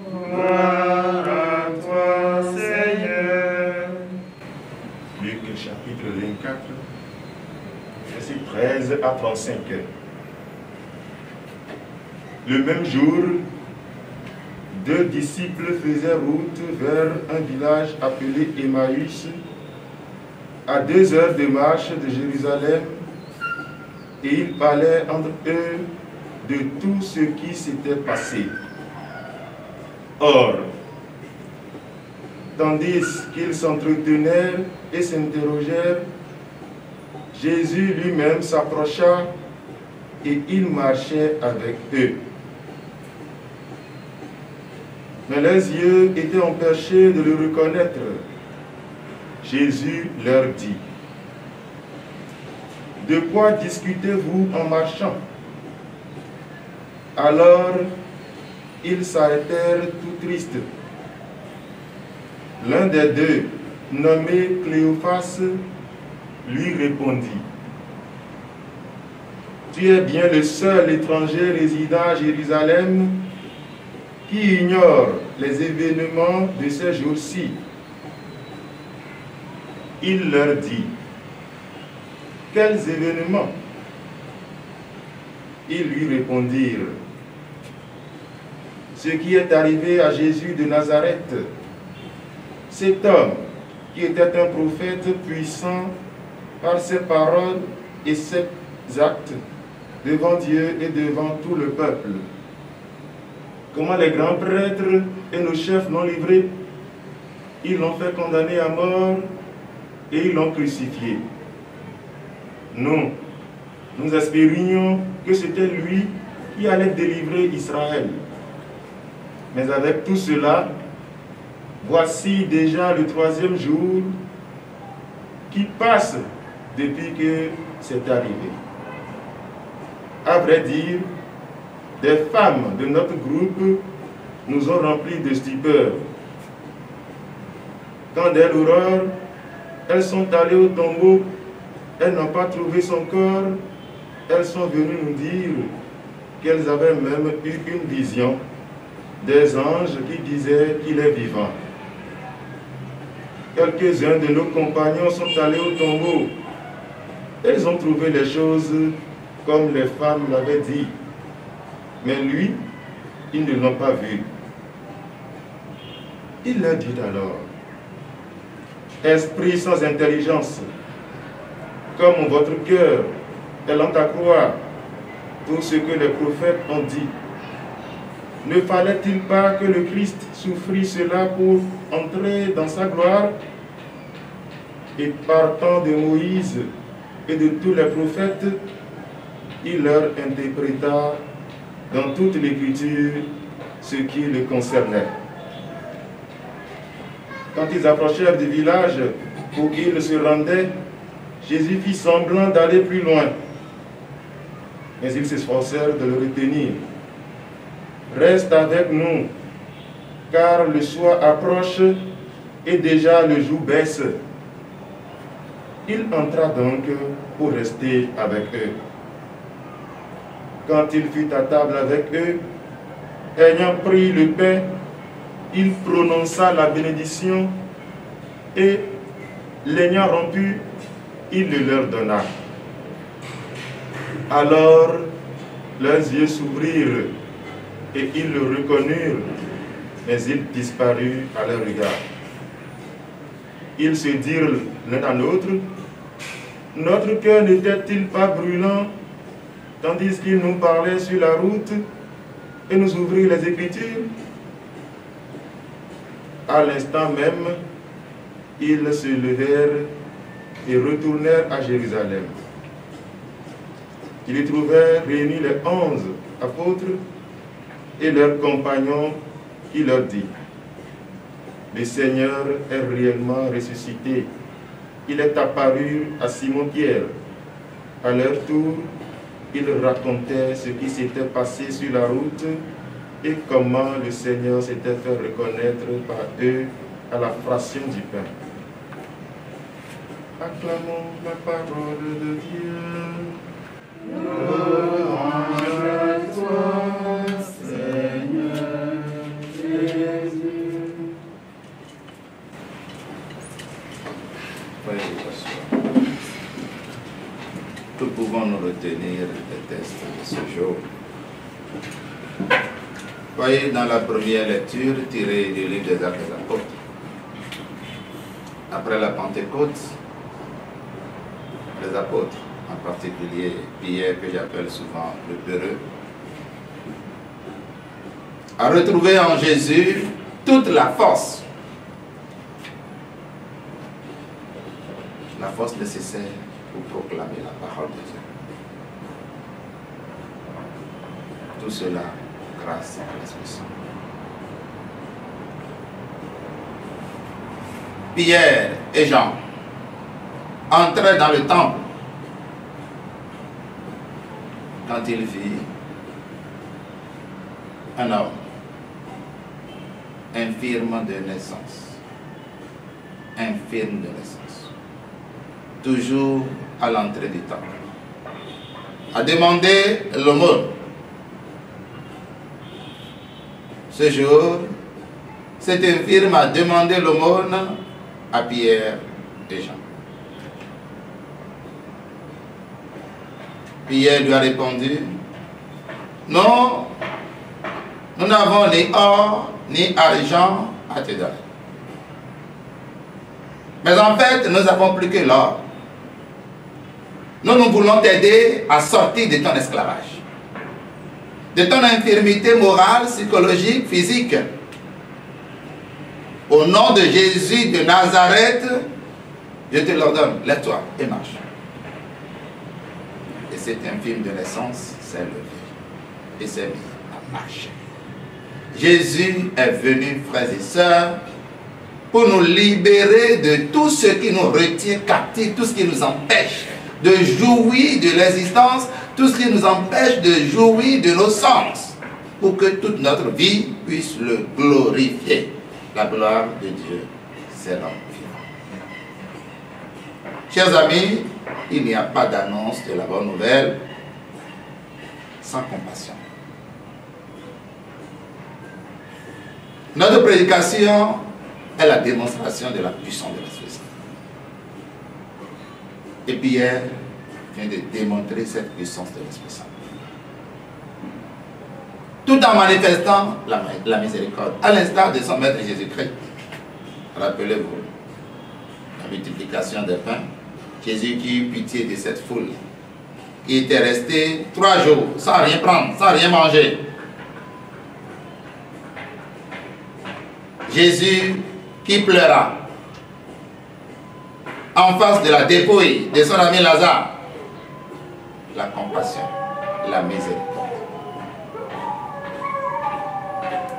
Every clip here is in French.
Gloire à toi, Seigneur. Luc chapitre 24, versets 13 à 35. Le même jour, 2 disciples faisaient route vers un village appelé Emmaüs, à 2 heures de marche de Jérusalem, et ils parlaient entre eux de tout ce qui s'était passé. Or, tandis qu'ils s'entretenaient et s'interrogèrent, Jésus lui-même s'approcha et il marchait avec eux. Mais leurs yeux étaient empêchés de le reconnaître. Jésus leur dit: « De quoi discutez-vous en marchant ?» Alors, ils s'arrêtèrent tout tristes. L'un des deux, nommé Cléophas, lui répondit: « Tu es bien le seul étranger résidant à Jérusalem qui ignore les événements de ces jours-ci. » Il leur dit: « Quels événements ?» Ils lui répondirent: « Ce qui est arrivé à Jésus de Nazareth, cet homme qui était un prophète puissant par ses paroles et ses actes devant Dieu et devant tout le peuple. Comment les grands prêtres et nos chefs l'ont livré, ils l'ont fait condamner à mort et ils l'ont crucifié. Nous espérions que c'était lui qui allait délivrer Israël. Mais avec tout cela, voici déjà le 3e jour qui passe depuis que c'est arrivé. À vrai dire, des femmes de notre groupe nous ont remplis de stupeur. Quand dès l'aurore, elles sont allées au tombeau, elles n'ont pas trouvé son corps, elles sont venues nous dire qu'elles avaient même eu une vision des anges qui disaient qu'il est vivant. Quelques-uns de nos compagnons sont allés au tombeau. Ils ont trouvé les choses comme les femmes l'avaient dit. Mais lui, ils ne l'ont pas vu. Il leur dit alors: « Esprit sans intelligence, comme votre cœur est lent à croire tout ce que les prophètes ont dit, ne fallait-il pas que le Christ souffrit cela pour entrer dans sa gloire? Et partant de Moïse et de tous les prophètes, il leur interpréta dans toute l'Écriture ce qui le concernait. » Quand ils approchèrent du village où ils se rendaient, Jésus fit semblant d'aller plus loin. Mais ils s'efforcèrent de le retenir. « Reste avec nous, car le soir approche et déjà le jour baisse. » Il entra donc pour rester avec eux. Quand il fut à table avec eux, ayant pris le pain, il prononça la bénédiction et, l'ayant rompu, il le leur donna. Alors, leurs yeux s'ouvrirent et ils le reconnurent, mais il disparut à leur regard. Ils se dirent l'un à l'autre: « Notre cœur n'était-il pas brûlant tandis qu'il nous parlait sur la route et nous ouvrit les Écritures ?» À l'instant même, ils se levèrent et retournèrent à Jérusalem. Ils y trouvèrent réunis les 11 apôtres et leurs compagnons, qui leur dit: « Le Seigneur est réellement ressuscité. Il est apparu à Simon-Pierre. » À leur tour, ils racontaient ce qui s'était passé sur la route et comment le Seigneur s'était fait reconnaître par eux à la fraction du pain. Acclamons la parole de Dieu. Louange à toi, Seigneur. retenir les textes de ce jour. Voyez dans la première lecture tirée du livre des Actes des Apôtres. Après la Pentecôte, les apôtres, en particulier Pierre, que j'appelle souvent le peureux, a retrouvé en Jésus toute la force nécessaire pour proclamer la parole de Dieu. Tout cela grâce à l'Esprit Saint. Pierre et Jean entraient dans le temple quand ils virent un homme infirme de naissance, toujours à l'entrée du temple, a demandé l'aumône. Ce jour, cet infirme a demandé l'aumône à Pierre et Jean. Pierre lui a répondu, non, nous n'avons ni or ni argent à te donner. Mais en fait, nous n'avons plus que l'or. Nous voulons t'aider à sortir de ton esclavage, de ton infirmité morale, psychologique, physique. Au nom de Jésus de Nazareth, je te l'ordonne, lève-toi et marche. Et cet infirme de naissance s'est levé et s'est mis à marcher. Jésus est venu, frères et sœurs, pour nous libérer de tout ce qui nous retient captifs, tout ce qui nous empêche de jouir de l'existence, tout ce qui nous empêche de jouir de nos sens, pour que toute notre vie puisse le glorifier. La gloire de Dieu, c'est l'homme vivant. Chers amis, il n'y a pas d'annonce de la bonne nouvelle sans compassion. Notre prédication est la démonstration de la puissance de l'Esprit Saint. Et Pierre vient de démontrer cette puissance de l'Esprit Saint, tout en manifestant la miséricorde, à l'instar de son Maître Jésus-Christ. Rappelez-vous, la multiplication des pains, Jésus qui eut pitié de cette foule, qui était restée 3 jours sans rien prendre, sans rien manger. Jésus qui pleura en face de la dépouille de son ami Lazare. La compassion, la miséricorde.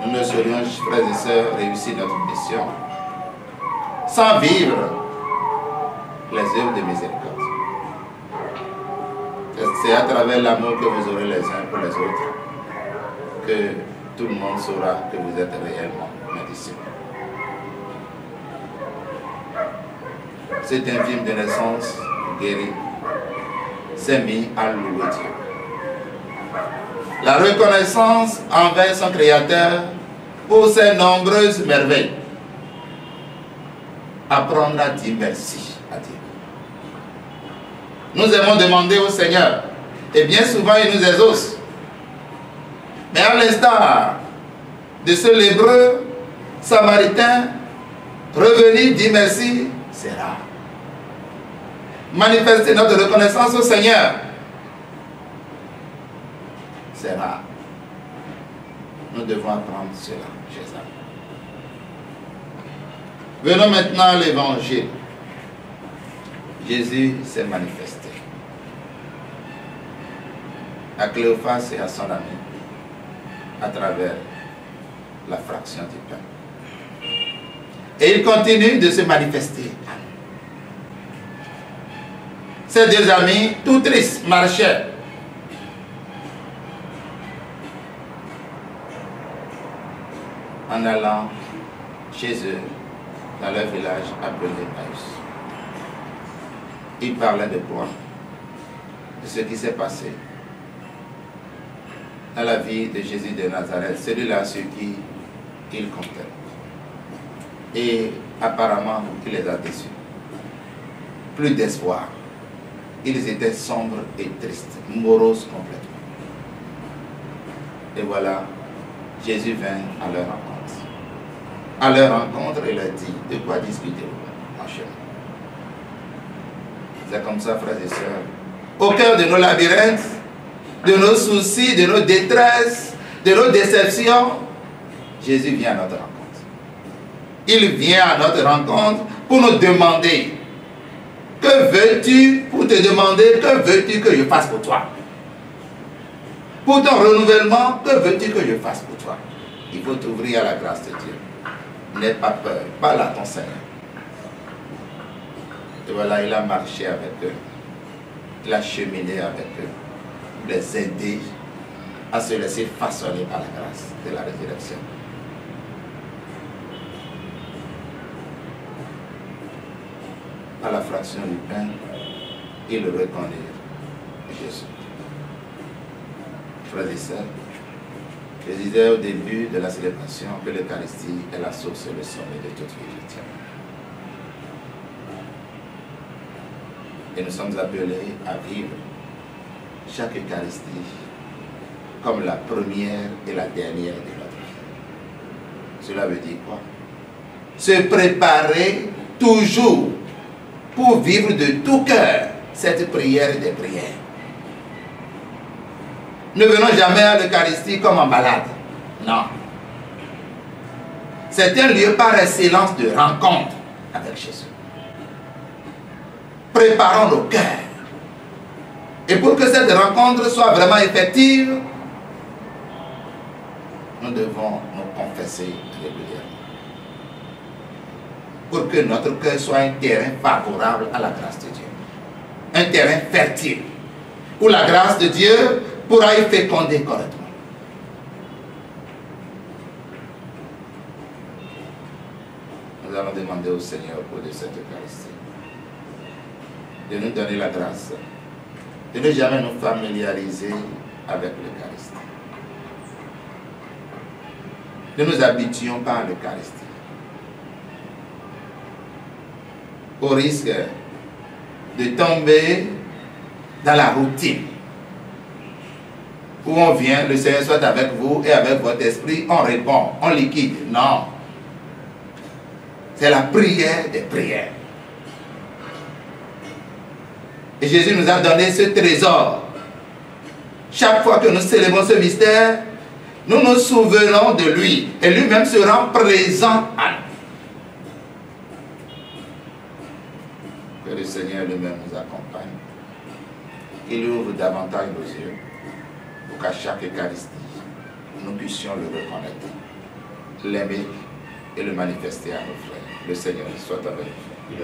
Nous ne saurions, frères et sœurs, réussir notre mission sans vivre les œuvres de miséricorde. C'est à travers l'amour que vous aurez les uns pour les autres que tout le monde saura que vous êtes réellement mes disciples. Cet infirme de naissance guéri s'est mis à louer Dieu. La reconnaissance envers son Créateur pour ses nombreuses merveilles. Apprendre à dire merci à Dieu. Nous aimons demander au Seigneur, et bien souvent il nous exauce. Mais à l'instar de ce lépreux samaritain, revenir dire merci, c'est rare. Manifester notre reconnaissance au Seigneur, c'est rare. Nous devons apprendre cela, chers amis. Venons maintenant à l'évangile. Jésus s'est manifesté à Cléophas et à son ami à travers la fraction du pain. Et il continue de se manifester. Ces 2 amis, tout tristes, marchaient. En allant chez eux, dans leur village appelé Emmaüs. Ils parlaient de quoi? De ce qui s'est passé dans la vie de Jésus de Nazareth, celui-là sur qui il comptait. Et apparemment, il les a déçus. Plus d'espoir. Ils étaient sombres et tristes, moroses complètement. Et voilà, Jésus vint à leur rencontre. À leur rencontre, il leur dit, de quoi discutez-vous, mon cher? C'est comme ça, frères et sœurs. Au cœur de nos labyrinthes, de nos soucis, de nos détresses, de nos déceptions, Jésus vient à notre rencontre. Il vient à notre rencontre pour nous demander, que veux-tu, pour te demander, que veux-tu que je fasse pour toi? Pour ton renouvellement, que veux-tu que je fasse pour toi? Il faut t'ouvrir à la grâce de Dieu. N'aie pas peur, parle à ton Seigneur. Et voilà, il a marché avec eux. Il a cheminé avec eux. Il les aider à se laisser façonner par la grâce de la résurrection. À la fraction du pain, ils le reconnurent, Jésus. Frères et sœurs, je disais au début de la célébration que l'Eucharistie est la source et le sommet de toute vie chrétienne. Et nous sommes appelés à vivre chaque Eucharistie comme la première et la dernière de notre vie. Cela veut dire quoi? Se préparer toujours pour vivre de tout cœur cette prière des prières. Ne venons jamais à l'Eucharistie comme en balade. Non. C'est un lieu par excellence de rencontre avec Jésus. Préparons nos cœurs. Et pour que cette rencontre soit vraiment effective, nous devons nous confesser régulièrement. Pour que notre cœur soit un terrain favorable à la grâce de Dieu. Un terrain fertile, où la grâce de Dieu pourra y féconder correctement. Nous allons demander au Seigneur au cours de cette Eucharistie de nous donner la grâce, de ne jamais nous familiariser avec l'Eucharistie. Ne nous habituons pas à l'Eucharistie. Au risque de tomber dans la routine où on vient, le Seigneur soit avec vous et avec votre esprit, on répond, on liquide. Non. C'est la prière des prières. Et Jésus nous a donné ce trésor. Chaque fois que nous célébrons ce mystère, nous nous souvenons de lui et lui-même se rend présent à nous. Que le Seigneur lui-même nous accompagne. Il ouvre davantage nos yeux pour qu'à chaque Eucharistie, nous puissions le reconnaître, l'aimer et le manifester à nos frères. Le Seigneur soit avec nous.